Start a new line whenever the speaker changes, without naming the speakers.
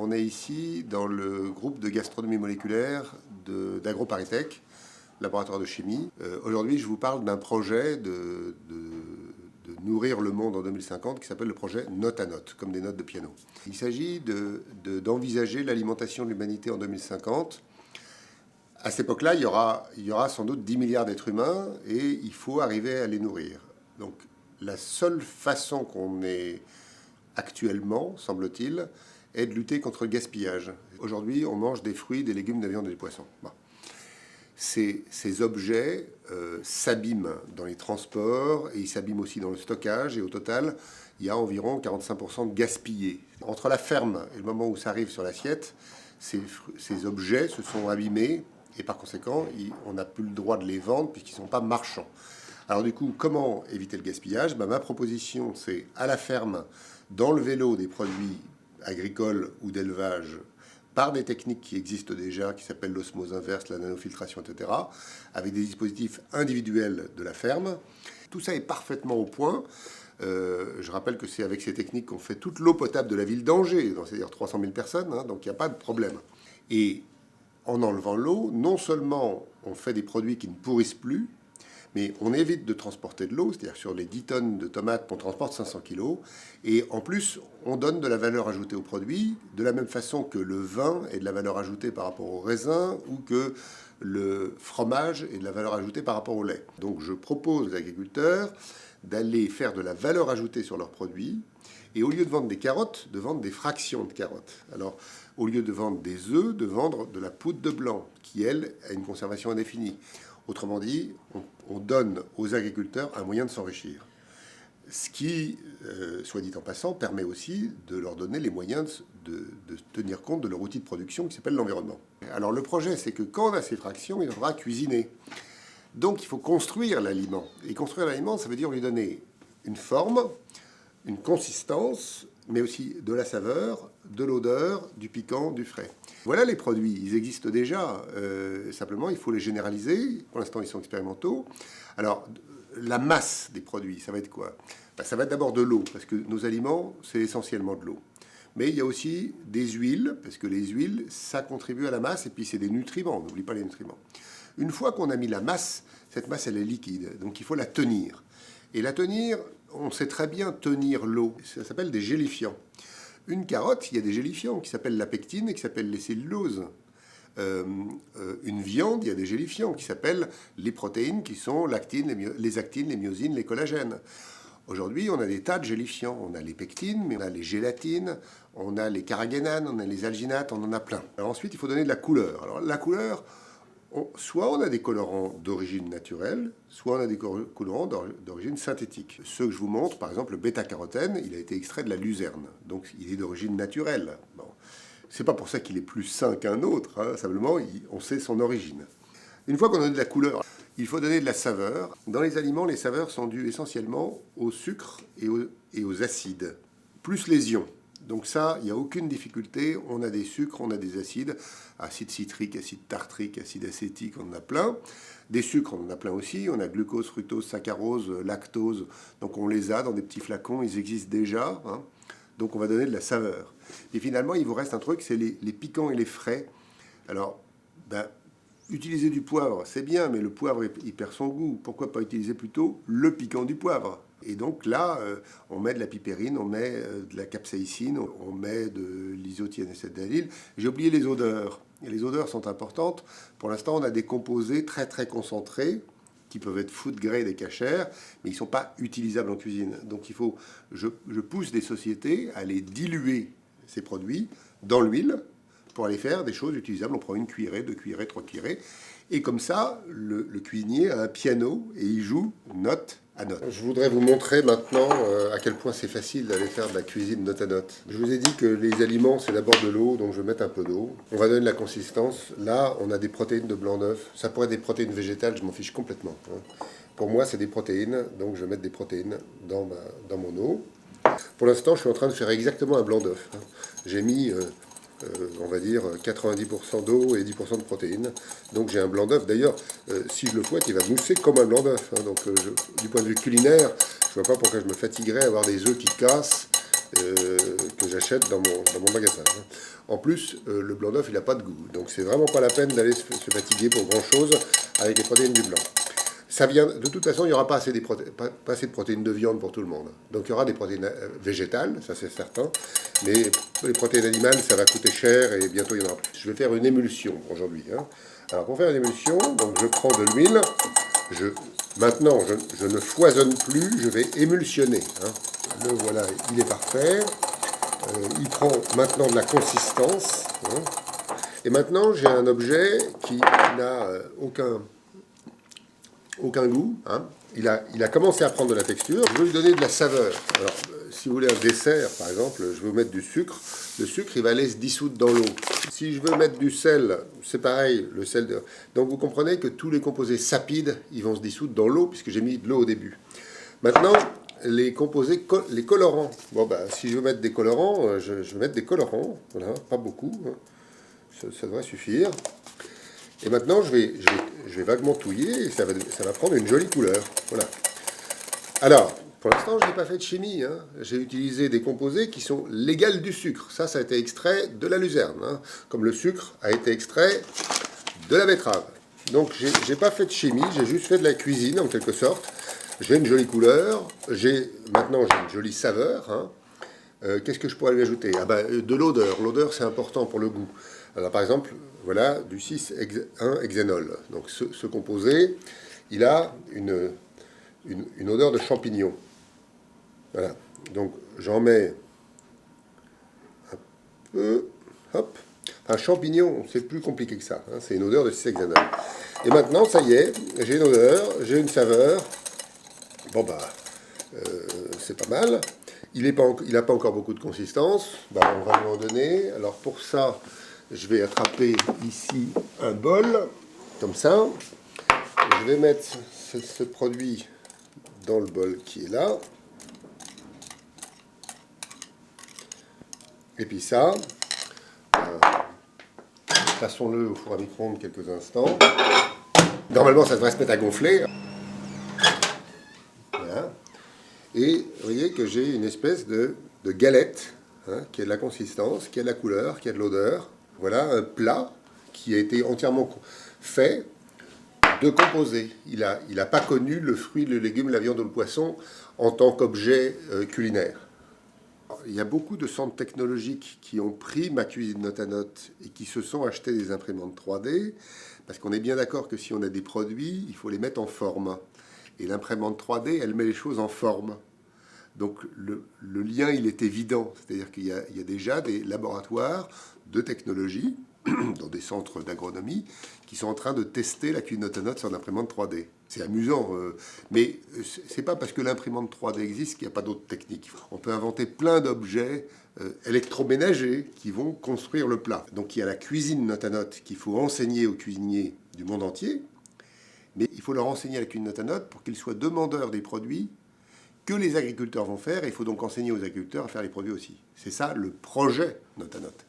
on est ici dans le groupe de gastronomie moléculaire d'AgroParisTech, laboratoire de chimie. Aujourd'hui, je vous parle d'un projet de nourrir le monde en 2050 qui s'appelle le projet Note à Note, comme des notes de piano. Il s'agit d'envisager l'alimentation de l'humanité en 2050. À cette époque-là, il y aura sans doute 10 milliards d'êtres humains et il faut arriver à les nourrir. Donc la seule façon qu'on ait actuellement, semble-t-il, est de lutter contre le gaspillage. Aujourd'hui, on mange des fruits, des légumes, de la viande et des poissons. Bon. Ces objets s'abîment dans les transports et ils s'abîment aussi dans le stockage. Et au total, il y a environ 45% de gaspillé. Entre la ferme et le moment où ça arrive sur l'assiette, ces objets se sont abîmés et par conséquent, on n'a plus le droit de les vendre puisqu'ils ne sont pas marchands. Alors du coup, comment éviter le gaspillage ? Ma proposition, c'est à la ferme d'enlever l'eau des produits agricoles ou d'élevage par des techniques qui existent déjà, qui s'appellent l'osmose inverse, la nanofiltration, etc., avec des dispositifs individuels de la ferme. Tout ça est parfaitement au point. Je rappelle que c'est avec ces techniques qu'on fait toute l'eau potable de la ville d'Angers, c'est-à-dire 300 000 personnes, donc il n'y a pas de problème. Et en enlevant l'eau, non seulement on fait des produits qui ne pourrissent plus, mais on évite de transporter de l'eau, c'est-à-dire sur les 10 tonnes de tomates, on transporte 500 kilos. Et en plus, on donne de la valeur ajoutée au produit, de la même façon que le vin est de la valeur ajoutée par rapport au raisin, ou que le fromage est de la valeur ajoutée par rapport au lait. Donc je propose aux agriculteurs d'aller faire de la valeur ajoutée sur leurs produits, et au lieu de vendre des carottes, de vendre des fractions de carottes. Alors, au lieu de vendre des œufs, de vendre de la poudre de blanc, qui, elle, a une conservation indéfinie. Autrement dit, on donne aux agriculteurs un moyen de s'enrichir. Ce qui, soit dit en passant, permet aussi de leur donner les moyens de tenir compte de leur outil de production qui s'appelle l'environnement. Alors le projet, c'est que quand on a ces fractions, il faudra cuisiner. Donc il faut construire l'aliment. Et construire l'aliment, ça veut dire lui donner une forme, une consistance, mais aussi de la saveur, de l'odeur, du piquant, du frais. Voilà les produits, ils existent déjà, simplement il faut les généraliser. Pour l'instant ils sont expérimentaux. Alors la masse des produits, ça va être quoi ? Ça va être d'abord de l'eau, parce que nos aliments c'est essentiellement de l'eau. Mais il y a aussi des huiles, parce que les huiles ça contribue à la masse, et puis c'est des nutriments, n'oublie pas les nutriments. Une fois qu'on a mis la masse, cette masse elle est liquide, donc il faut la tenir. Et la tenir, on sait très bien tenir l'eau, ça s'appelle des gélifiants. Une carotte, il y a des gélifiants qui s'appellent la pectine et qui s'appellent les celluloses. Une viande, il y a des gélifiants qui s'appellent les protéines, qui sont l'actine, les actines, les myosines, les collagènes. Aujourd'hui, on a des tas de gélifiants. On a les pectines, mais on a les gélatines, on a les carragénanes, on a les alginates, on en a plein. Alors ensuite, il faut donner de la couleur. Alors la couleur, soit on a des colorants d'origine naturelle, soit on a des colorants d'origine synthétique. Ceux que je vous montre, par exemple, le bêta-carotène, il a été extrait de la luzerne, donc il est d'origine naturelle. Bon. C'est pas pour ça qu'il est plus sain qu'un autre, simplement on sait son origine. Une fois qu'on a donné de la couleur, il faut donner de la saveur. Dans les aliments, les saveurs sont dues essentiellement au sucre et aux acides, plus les ions. Donc ça, il n'y a aucune difficulté. On a des sucres, on a des acides. Acide citrique, acide tartrique, acide acétique, on en a plein. Des sucres, on en a plein aussi. On a glucose, fructose, saccharose, lactose. Donc on les a dans des petits flacons, ils existent déjà. Donc on va donner de la saveur. Et finalement, il vous reste un truc, c'est les piquants et les frais. Alors, utiliser du poivre, c'est bien, mais le poivre, il perd son goût. Pourquoi pas utiliser plutôt le piquant du poivre ? Et donc là, on met de la pipérine, on met de la capsaïcine, on met de l'isothiazénylale. J'ai oublié les odeurs. Et les odeurs sont importantes. Pour l'instant, on a des composés très très concentrés qui peuvent être food grade et cachères, mais ils ne sont pas utilisables en cuisine. Donc je pousse des sociétés à aller diluer ces produits dans l'huile pour aller faire des choses utilisables. On prend une cuillerée, 2 cuillerées, 3 cuillerées. Et comme ça, le cuisinier a un piano et il joue note à note. Je voudrais vous montrer maintenant à quel point c'est facile d'aller faire de la cuisine note à note. Je vous ai dit que les aliments, c'est d'abord de l'eau, donc je vais mettre un peu d'eau. On va donner de la consistance. Là, on a des protéines de blanc d'œuf. Ça pourrait être des protéines végétales, je m'en fiche complètement. Pour moi, c'est des protéines, donc je vais mettre des protéines dans mon eau. Pour l'instant, je suis en train de faire exactement un blanc d'œuf. J'ai mis... on va dire 90% d'eau et 10% de protéines. Donc j'ai un blanc d'œuf. D'ailleurs, si je le fouette, il va mousser comme un blanc d'œuf. Donc du point de vue culinaire, je ne vois pas pourquoi je me fatiguerais à avoir des œufs qui cassent que j'achète dans mon magasin. En plus, le blanc d'œuf, il n'a pas de goût. Donc c'est vraiment pas la peine d'aller se fatiguer pour grand-chose avec les protéines du blanc. Ça vient, de toute façon, il n'y aura pas assez de protéines de viande pour tout le monde. Donc il y aura des protéines végétales, ça c'est certain. Mais les protéines animales, ça va coûter cher et bientôt il y en aura plus. Je vais faire une émulsion aujourd'hui. Alors pour faire une émulsion, donc je prends de l'huile. Maintenant, je ne foisonne plus, je vais émulsionner. Le voilà, il est parfait. Il prend maintenant de la consistance. Et maintenant, j'ai un objet qui n'a aucun goût. Il a commencé à prendre de la texture. Je veux lui donner de la saveur. Alors, si vous voulez un dessert, par exemple, je vais vous mettre du sucre. Le sucre, il va aller se dissoudre dans l'eau. Si je veux mettre du sel, c'est pareil, le sel. Donc, vous comprenez que tous les composés sapides, ils vont se dissoudre dans l'eau, puisque j'ai mis de l'eau au début. Maintenant, les composés, les colorants. Bon, si je veux mettre des colorants, je vais mettre des colorants. Voilà, pas beaucoup. Ça devrait suffire. Et maintenant, je vais vaguement touiller et ça va prendre une jolie couleur. Voilà. Alors, pour l'instant, je n'ai pas fait de chimie. J'ai utilisé des composés qui sont l'égal du sucre. Ça a été extrait de la luzerne. Comme le sucre a été extrait de la betterave. Donc, je n'ai pas fait de chimie, j'ai juste fait de la cuisine, en quelque sorte. J'ai une jolie couleur. Maintenant, j'ai une jolie saveur. Qu'est-ce que je pourrais lui ajouter? De l'odeur. L'odeur, c'est important pour le goût. Alors, par exemple, voilà, du 6,1-hexénol. Donc, ce composé, il a une odeur de champignon. Voilà. Donc, j'en mets un peu. Hop. Un champignon, c'est plus compliqué que ça. C'est une odeur de 6-hexénol. Et maintenant, ça y est, j'ai une odeur, j'ai une saveur. Bon, c'est pas mal. Il n'a pas encore beaucoup de consistance. On va lui en donner. Alors, pour ça, je vais attraper ici un bol, comme ça. Je vais mettre ce produit dans le bol qui est là. Et puis ça, passons-le au four à micro-ondes quelques instants. Normalement, ça devrait se mettre à gonfler. Voilà. Et vous voyez que j'ai une espèce de galette qui a de la consistance, qui a de la couleur, qui a de l'odeur. Voilà un plat qui a été entièrement fait de composés. Il a pas connu le fruit, le légume, la viande ou le poisson en tant qu'objet culinaire. Il y a beaucoup de centres technologiques qui ont pris ma cuisine note à note et qui se sont achetés des imprimantes 3D, parce qu'on est bien d'accord que si on a des produits, il faut les mettre en forme. Et l'imprimante 3D, elle met les choses en forme. Donc le lien, il est évident. C'est-à-dire qu'il y a déjà des laboratoires de technologie, dans des centres d'agronomie, qui sont en train de tester la cuisine note à note sur l'imprimante 3D. C'est amusant, mais c'est pas parce que l'imprimante 3D existe qu'il n'y a pas d'autres techniques. On peut inventer plein d'objets électroménagers qui vont construire le plat. Donc il y a la cuisine note à note qu'il faut enseigner aux cuisiniers du monde entier, mais il faut leur enseigner la cuisine note à note pour qu'ils soient demandeurs des produits que les agriculteurs vont faire, et il faut donc enseigner aux agriculteurs à faire les produits aussi. C'est ça le projet note à note.